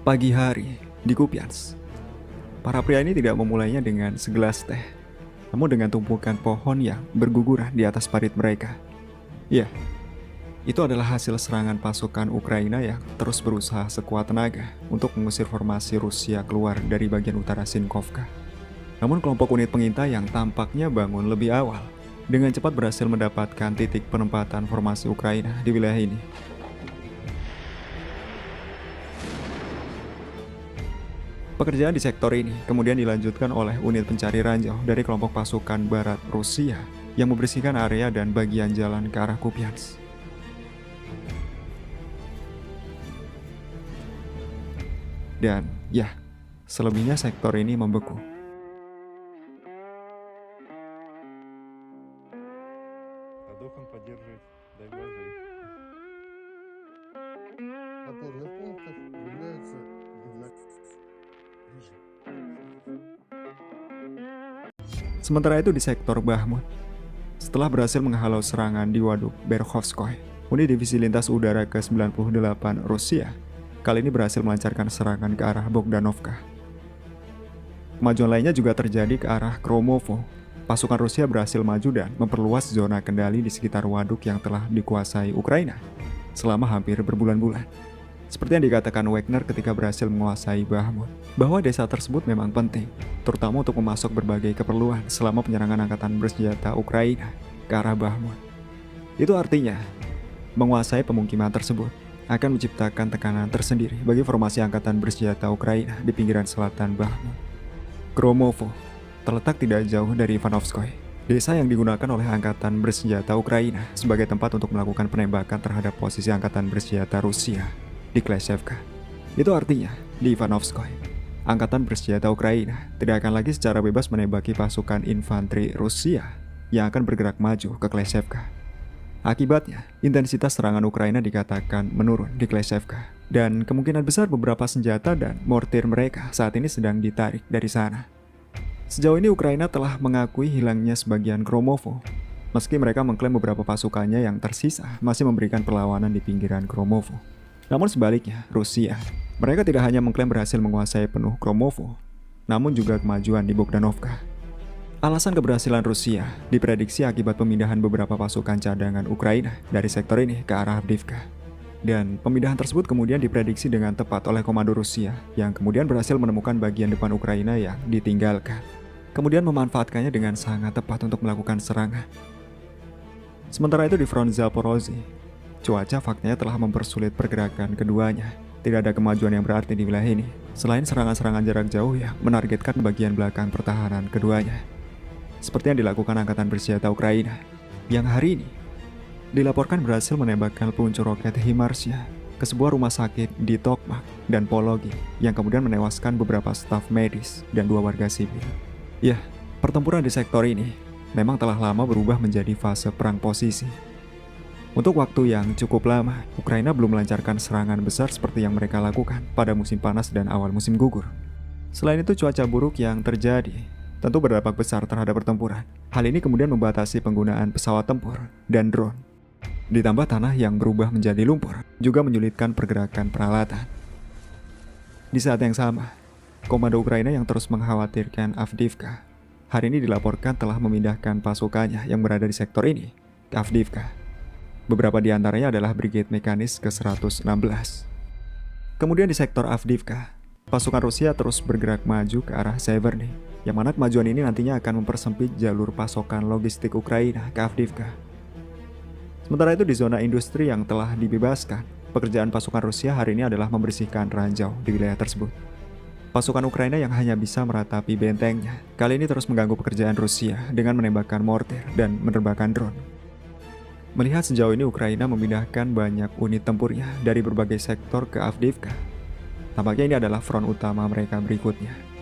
Pagi hari di Kupians, para pria ini tidak memulainya dengan segelas teh, namun dengan tumpukan pohon yang berguguran di atas parit mereka. Ya, itu adalah hasil serangan pasukan Ukraina yang terus berusaha sekuat tenaga untuk mengusir formasi Rusia keluar dari bagian utara Sinkovka. Namun kelompok unit pengintai yang tampaknya bangun lebih awal dengan cepat berhasil mendapatkan titik penempatan formasi Ukraina di wilayah ini. Pekerjaan di sektor ini kemudian dilanjutkan oleh unit pencari ranjau dari kelompok pasukan barat Rusia yang membersihkan area dan bagian jalan ke arah Kupians. Dan ya, selebihnya sektor ini membeku. Духом поддерживает, дай Боже. Опорных пунктов являются Sementara itu di sektor Bahmut, setelah berhasil menghalau serangan di Waduk Berkhovskoy, unit divisi lintas udara ke-98 Rusia kali ini berhasil melancarkan serangan ke arah Bogdanovka. Kemajuan lainnya juga terjadi ke arah Kromovo. Pasukan Rusia berhasil maju dan memperluas zona kendali di sekitar waduk yang telah dikuasai Ukraina selama hampir berbulan-bulan. Seperti yang dikatakan Wagner ketika berhasil menguasai Bahmut, bahwa desa tersebut memang penting, terutama untuk memasok berbagai keperluan selama penyerangan angkatan bersenjata Ukraina ke arah Bahmut. Itu artinya, menguasai pemukiman tersebut akan menciptakan tekanan tersendiri bagi formasi angkatan bersenjata Ukraina di pinggiran selatan Bahmut. Kromovo terletak tidak jauh dari Ivanovskoy, desa yang digunakan oleh angkatan bersenjata Ukraina sebagai tempat untuk melakukan penembakan terhadap posisi angkatan bersenjata Rusia di Kleshevka. Itu artinya, di Ivanovskoy, angkatan bersenjata Ukraina tidak akan lagi secara bebas menembaki pasukan infanteri Rusia yang akan bergerak maju ke Kleshevka. Akibatnya, intensitas serangan Ukraina dikatakan menurun di Kleshevka, dan kemungkinan besar beberapa senjata dan mortir mereka saat ini sedang ditarik dari sana. Sejauh ini Ukraina telah mengakui hilangnya sebagian Kromovo, meski mereka mengklaim beberapa pasukannya yang tersisa masih memberikan perlawanan di pinggiran Kromovo. Namun sebaliknya, Rusia, mereka tidak hanya mengklaim berhasil menguasai penuh Kromovo, namun juga kemajuan di Bogdanovka. Alasan keberhasilan Rusia diprediksi akibat pemindahan beberapa pasukan cadangan Ukraina dari sektor ini ke arah Avdiivka. Dan pemindahan tersebut kemudian diprediksi dengan tepat oleh komando Rusia yang kemudian berhasil menemukan bagian depan Ukraina yang ditinggalkan. Kemudian memanfaatkannya dengan sangat tepat untuk melakukan serangan. Sementara itu di front Zaporozhye, cuaca faktanya telah mempersulit pergerakan keduanya. Tidak ada kemajuan yang berarti di wilayah ini, selain serangan-serangan jarak jauh yang menargetkan bagian belakang pertahanan keduanya. Seperti yang dilakukan angkatan bersenjata Ukraina, yang hari ini dilaporkan berhasil menembakkan peluncur roket HIMARS-nya ke sebuah rumah sakit di Tokmak dan Pologi, yang kemudian menewaskan beberapa staf medis dan 2 warga sipil. Ya, pertempuran di sektor ini memang telah lama berubah menjadi fase perang posisi. Untuk waktu yang cukup lama, Ukraina belum melancarkan serangan besar seperti yang mereka lakukan pada musim panas dan awal musim gugur. Selain itu, cuaca buruk yang terjadi tentu berdampak besar terhadap pertempuran. Hal ini kemudian membatasi penggunaan pesawat tempur dan drone. Ditambah tanah yang berubah menjadi lumpur juga menyulitkan pergerakan peralatan. Di saat yang sama, komando Ukraina yang terus mengkhawatirkan Avdiivka hari ini dilaporkan telah memindahkan pasukannya yang berada di sektor ini ke Avdiivka. Beberapa di antaranya adalah Brigade Mekanis ke-116. Kemudian di sektor Avdiivka, pasukan Rusia terus bergerak maju ke arah Severny, yang mana kemajuan ini nantinya akan mempersempit jalur pasokan logistik Ukraina ke Avdiivka. Sementara itu di zona industri yang telah dibebaskan, pekerjaan pasukan Rusia hari ini adalah membersihkan ranjau di wilayah tersebut. Pasukan Ukraina yang hanya bisa meratapi bentengnya, kali ini terus mengganggu pekerjaan Rusia dengan menembakkan mortir dan menerbangkan drone. Melihat sejauh ini Ukraina memindahkan banyak unit tempurnya dari berbagai sektor ke Avdiivka, tampaknya ini adalah front utama mereka berikutnya.